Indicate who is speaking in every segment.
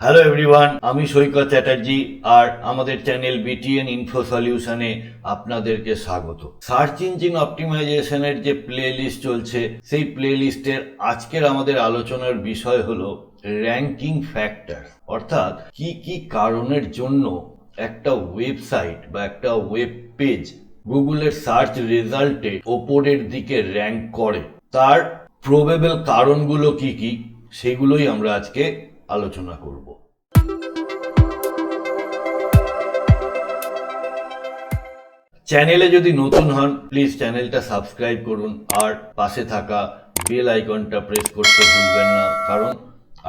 Speaker 1: Hello everyone, আমি সৈকত চ্যাটার্জি আর আমাদের channel BTN info সলিউশনে আপনাদেরকে স্বাগত। সার্চ ইঞ্জিন অপটিমাইজেশনের যে প্লে লিস্ট চলছে, সেই প্লে লিস্টের আজকের আমাদের আলোচনার বিষয় হলো র্যাঙ্কিং ফ্যাক্টর, অর্থাৎ কি কি কারণের জন্য একটা ওয়েবসাইট বা একটা ওয়েব পেজ গুগলের সার্চ রেজাল্টে ওপরের দিকে র্যাঙ্ক করে, তার প্রবেবল কারণগুলো কি কি, সেগুলোই আমরা আজকে আলোচনা করব। চ্যানেলে যদি নতুন হন, প্লিজ চ্যানেলটা সাবস্ক্রাইব করুন আর পাশে থাকা বেল আইকনটা প্রেস করতে ভুলবেন না, কারণ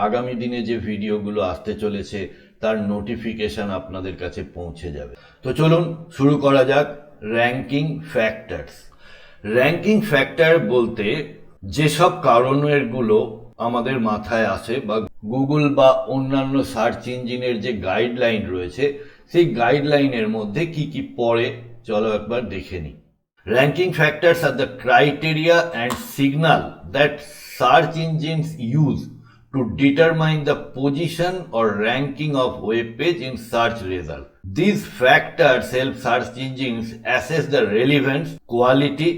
Speaker 1: আগামী দিনে যে ভিডিওগুলো আসতে চলেছে তার নোটিফিকেশন আপনাদের কাছে পৌঁছে যাবে। তো চলুন শুরু করা যাক। Ranking factors. র্যাঙ্কিং ফ্যাক্টর বলতে যেসব কারণেরগুলো আমাদের মাথায় আসে বা গুগল বা অন্যান্য সার্চ ইঞ্জিনের যে গাইডলাইন রয়েছে, সেই গাইডলাইনের মধ্যে কি কি পড়ে চলো একবার দেখে নিই। Ranking factors are the criteria and signal that search engines use to determine the position or ranking of web page in search result. These factors help search engines assess the relevance, quality,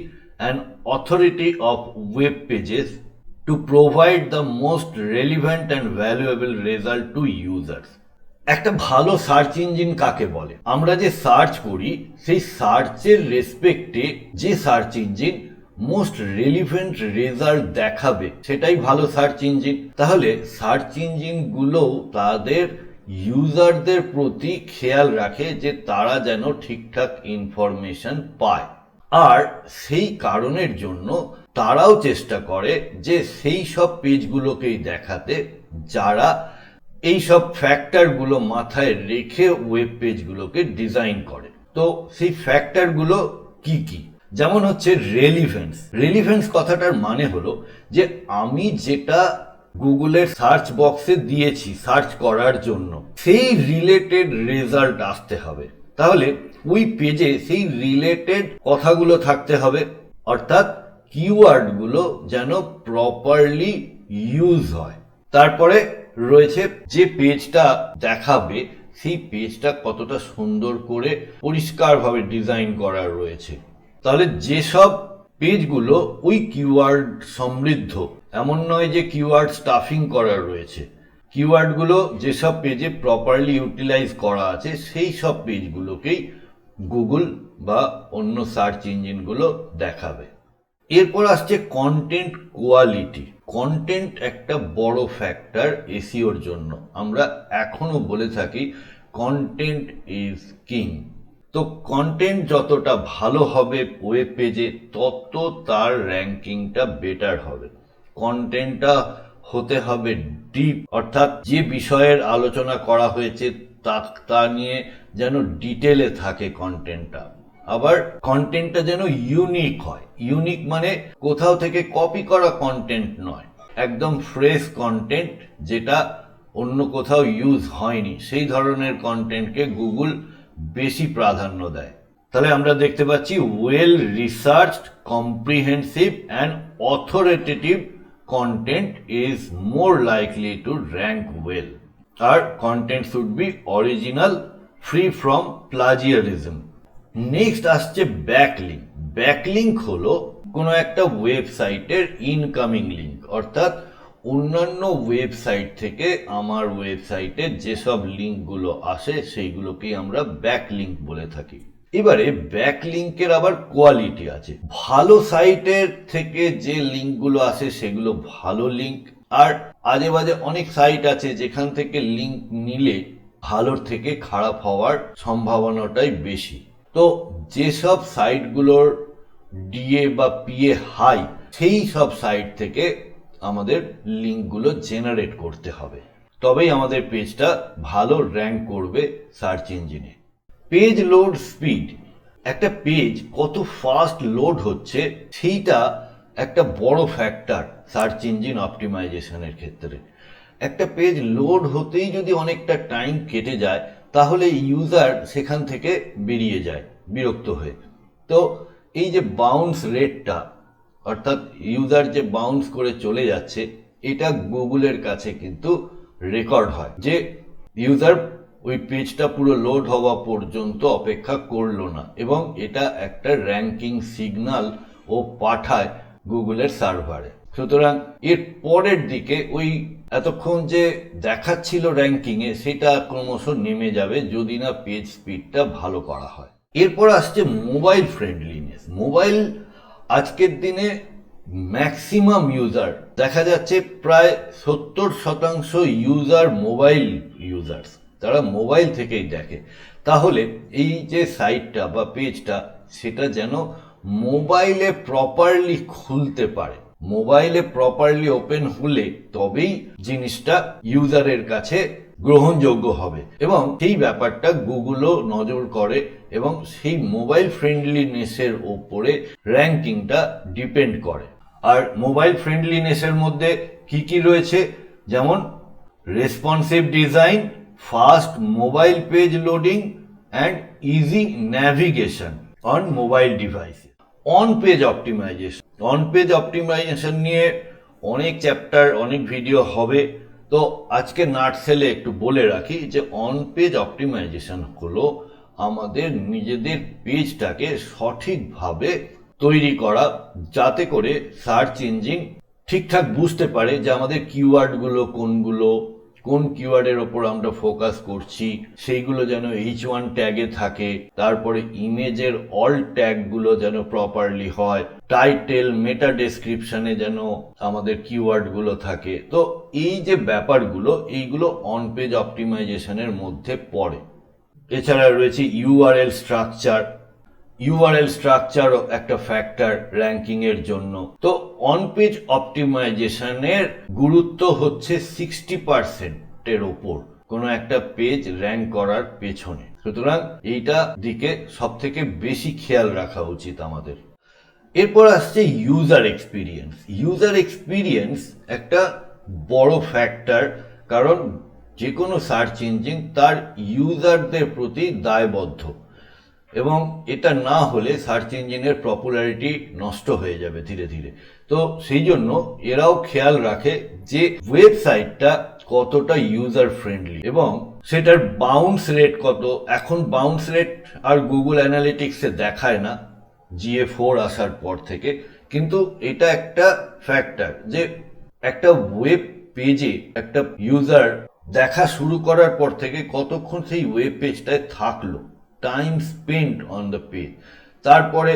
Speaker 1: and authority of web pages to provide the most relevant and valuable result to users. একটা ভালো search engine কাকে বলে? আমরা যে search করি সেই সার্চের রেসপেক্টে যে search engine most relevant result দেখাবে সেটাই ভালো সার্চ ইঞ্জিন। তাহলে সার্চ ইঞ্জিন গুলো তাদের ইউজারদের প্রতি খেয়াল রাখে যে তারা যেন ঠিকঠাক ইনফরমেশন পায়, আর সেই কারণের জন্য তারাও চেষ্টা করে যে সেই সব পেজগুলোকেই দেখাতে যারা এই সব ফ্যাক্টরগুলো মাথায় রেখে ওয়েব পেজগুলোকে ডিজাইন করে। তো সেই ফ্যাক্টরগুলো কি কি? যেমন হচ্ছে রেলিভেন্স। রেলিভেন্স কথাটার মানে হলো যে আমি যেটা গুগলের সার্চ বক্সে দিয়েছি সার্চ করার জন্য, সেই রিলেটেড রেজাল্ট আসতে হবে। তাহলে ওই পেজে সেই রিলেটেড কথাগুলো থাকতে হবে, অর্থাৎ কিওয়ার্ডগুলো যেন প্রপারলি ইউজ হয়। তারপরে রয়েছে যে পেজটা দেখাবে সেই পেজটা কতটা সুন্দর করে পরিষ্কারভাবে ডিজাইন করা রয়েছে। তাহলে যেসব পেজগুলো ওই কিওয়ার্ড সমৃদ্ধ, এমন নয় যে কিওয়ার্ড স্টাফিং করা রয়েছে, কিওয়ার্ডগুলো যেসব পেজে প্রপারলি ইউটিলাইজ করা আছে সেই সব পেজগুলোকেই গুগল বা অন্য সার্চ ইঞ্জিনগুলো দেখাবে। এরপর আসছে কন্টেন্ট কোয়ালিটি। কন্টেন্ট একটা বড় ফ্যাক্টর এসইওর জন্য। আমরা এখনো বলে থাকি কন্টেন্ট ইজ কিং। তো কন্টেন্ট যতটা ভালো হবে ওয়েব পেজে, তত তার র্যাঙ্কিংটা বেটার হবে। কন্টেন্টটা হতে হবে ডিপ, অর্থাৎ যে বিষয়ের আলোচনা করা হয়েছে তা নিয়ে যেন ডিটেলে থাকে কন্টেন্টটা। আবার কন্টেন্টটা যেন ইউনিক হয়। ইউনিক মানে কোথাও থেকে কপি করা কন্টেন্ট নয়, একদম ফ্রেশ কন্টেন্ট যেটা অন্য কোথাও ইউজ হয়নি, সেই ধরনের কন্টেন্টকে গুগল বেশি প্রাধান্য দেয়। তাহলে আমরা দেখতে পাচ্ছি well researched, comprehensive and authoritative content is more likely to rank well. আর content should be original, free from plagiarism. Next আসছে ব্যাকলিঙ্ক। ব্যাকলিঙ্ক হলো কোনো একটা ওয়েবসাইটের ইনকামিং লিঙ্ক, অর্থাৎ অন্যান্য ওয়েবসাইট থেকে আমার ওয়েবসাইটে যেসব লিঙ্কগুলো আসে সেইগুলোকেই আমরা ব্যাকলিঙ্ক বলে থাকি। এবারে ব্যাকলিঙ্কের আবার কোয়ালিটি আছে। ভালো সাইটের থেকে যে লিঙ্কগুলো আসে সেগুলো ভালো লিঙ্ক, আর আজে বাজে অনেক সাইট আছে যেখান থেকে লিঙ্ক নিলে ভালোর থেকে খারাপ হওয়ার সম্ভাবনাটাই বেশি। তো যেসব সাইটগুলোর ডিএ বা পিএ হাই, সেই সব সাইট থেকে আমাদের লিঙ্কগুলো জেনারেট করতে হবে, তবেই আমাদের পেজটা ভালো র্যাঙ্ক করবে সার্চ ইঞ্জিনে। Page load speed. একটা পেজ কত ফাস্ট লোড হচ্ছে সেইটা একটা বড় ফ্যাক্টর সার্চ ইঞ্জিন অপটিমাইজেশনের ক্ষেত্রে। একটা পেজ লোড হতেই যদি অনেকটা টাইম কেটে যায়, তাহলে ইউজার সেখান থেকে বেরিয়ে যায় বিরক্ত হয়ে। তো এই যে বাউন্স রেটটা, অর্থাৎ ইউজার যে বাউন্স করে চলে যাচ্ছে, এটা গুগলের কাছে কিন্তু রেকর্ড হয় যে ইউজার ওই পেজটা পুরো লোড হওয়া পর্যন্ত অপেক্ষা করলো না এবং এটা একটা র্যাঙ্কিং সিগন্যাল ও পাঠায় গুগলের সার্ভারে। সুতরাং এর পরের দিকে ওই এতক্ষণ যে দেখাচ্ছিল র্যাঙ্কিংয়ে সেটা ক্রমশ নেমে যাবে যদি না পেজ স্পিডটা ভালো করা হয়। এরপর আসছে মোবাইল ফ্রেন্ডলিনেস। মোবাইল আজকের দিনে ম্যাক্সিমাম ইউজার দেখা যাচ্ছে প্রায় 70% ইউজার মোবাইল ইউজার্স, তারা মোবাইল থেকেই দেখে। তাহলে এই যে সাইটটা বা পেজটা সেটা যেন মোবাইলে প্রপারলি খুলতে পারে, মোবাইলে প্রপারলি ওপেন হলে তবেই জিনিসটা ইউজারের কাছে গ্রহণযোগ্য হবে এবং সেই ব্যাপারটা গুগলও নজর করে এবং সেই মোবাইল ফ্রেন্ডলিনেসের ওপরে র্যাঙ্কিংটা ডিপেন্ড করে। আর মোবাইল ফ্রেন্ডলিনেসের মধ্যে কি কি রয়েছে, যেমন responsive design, fast mobile page loading and easy navigation on mobile device. On page optimization, on page optimization নিয়ে অনেক চ্যাপ্টার অনেক ভিডিও হবে, তো আজকে নাটসেলে একটু বলে রাখি যে অন পেজ অপটিমাইজেশন হলো আমাদের নিজেদের পেজটাকে সঠিকভাবে তৈরি করা, যাতে করে সার্চ ইঞ্জিন ঠিকঠাক বুঝতে পারে যে আমাদের কিওয়ার্ডগুলো কোনগুলো, কোন কিওয়ার্ডের ওপর আমরা ফোকাস করছি, সেইগুলো যেন H1 ট্যাগে থাকে, তারপরে ইমেজের অল ট্যাগগুলো যেন প্রপারলি হয়, টাইটেল মেটা ডেসক্রিপশনে যেন আমাদের কিওয়ার্ডগুলো থাকে। তো এই যে ব্যাপারগুলো এইগুলো অন পেজ অপটিমাইজেশনের মধ্যে পড়ে। এছাড়া রয়েছে ইউআরএল স্ট্রাকচার। ইউআরএল স্ট্রাকচারও একটা ফ্যাক্টর র্যাঙ্কিং এর জন্য। তো অন পেজ অপটিমাইজেশনের গুরুত্ব হচ্ছে 60%-এর ওপর কোনো একটা পেজ র্যাঙ্ক করার পেছনে। সুতরাং এইটা দিকে সব থেকে বেশি খেয়াল রাখা উচিত আমাদের। এরপর আসছে ইউজার এক্সপিরিয়েন্স। ইউজার এক্সপিরিয়েন্স একটা বড় ফ্যাক্টর, কারণ যে কোনো সার্চ ইঞ্জিন তার ইউজারদের প্রতি দায়বদ্ধ এবং এটা না হলে সার্চ ইঞ্জিনের পপুলারিটি নষ্ট হয়ে যাবে ধীরে ধীরে। তো সেই জন্য এরাও খেয়াল রাখে যে ওয়েবসাইটটা কতটা ইউজার ফ্রেন্ডলি এবং সেটার বাউন্স রেট কত। এখন বাউন্স রেট আর গুগল অ্যানালিটিক্সে দেখায় না GA4 আসার পর থেকে, কিন্তু এটা একটা ফ্যাক্টর যে একটা ওয়েব পেজে একটা ইউজার দেখা শুরু করার পর থেকে কতক্ষণ সেই ওয়েব পেজটায় থাকলো, time spent on the page, তারপরে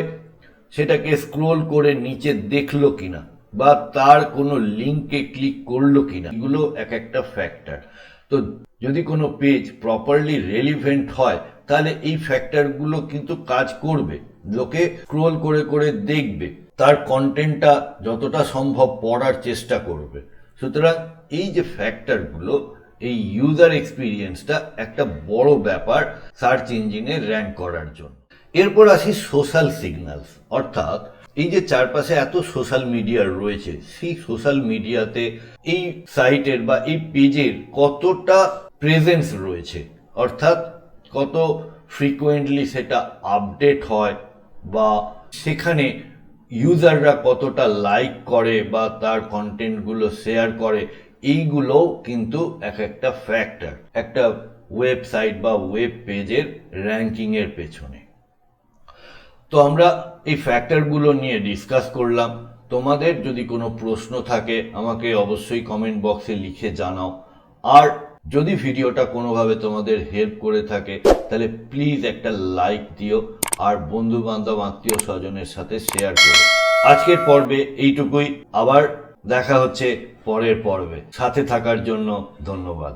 Speaker 1: সেটাকে স্ক্রোল করে নিচে দেখলো কিনা বা তার কোনো লিঙ্কে ক্লিক করলো কিনা, এগুলো এক একটা ফ্যাক্টর। তো যদি কোনো পেজ প্রপারলি রেলিভেন্ট হয় তাহলে এই ফ্যাক্টরগুলো কিন্তু কাজ করবে, লোকে স্ক্রোল করে করে দেখবে, তার কন্টেন্টটা যতটা সম্ভব পড়ার চেষ্টা করবে। সুতরাং এই যে ফ্যাক্টরগুলো, এই ইউজার এক্সপিরিয়েন্সটা একটা বড় ব্যাপার সার্চ ইঞ্জিনে র্যাঙ্ক করার জন্য। এরপর আসি সোশ্যাল সিগন্যালস, অর্থাৎ এই যে চারপাশে এত সোশ্যাল মিডিয়া রয়েছে, সেই সোশ্যাল মিডিয়াতে এই সাইটের বা এই পেজের কতটা প্রেজেন্স রয়েছে, অর্থাৎ কত ফ্রিকোয়েন্টলি সেটা আপডেট হয় বা সেখানে ইউজাররা কতটা লাইক করে বা তার কন্টেন্টগুলো শেয়ার করে, এইগুলোও কিন্তু এক একটা ফ্যাক্টর একটা ওয়েবসাইট বা ওয়েব পেজের র্যাঙ্কিং এর পেছনে। তো আমরা এই ফ্যাক্টরগুলো নিয়ে ডিসকাস করলাম। তোমাদের যদি কোনো প্রশ্ন থাকে আমাকে অবশ্যই কমেন্ট বক্সে লিখে জানাও, আর যদি ভিডিওটা কোনোভাবে তোমাদের হেল্প করে থাকে তাহলে প্লিজ একটা লাইক দিও আর বন্ধু বান্ধব আত্মীয় স্বজনের সাথে শেয়ার করো। আজকের পর্বে এইটুকুই, আবার দেখা হচ্ছে পরের পর্বে। সাথে থাকার জন্য ধন্যবাদ।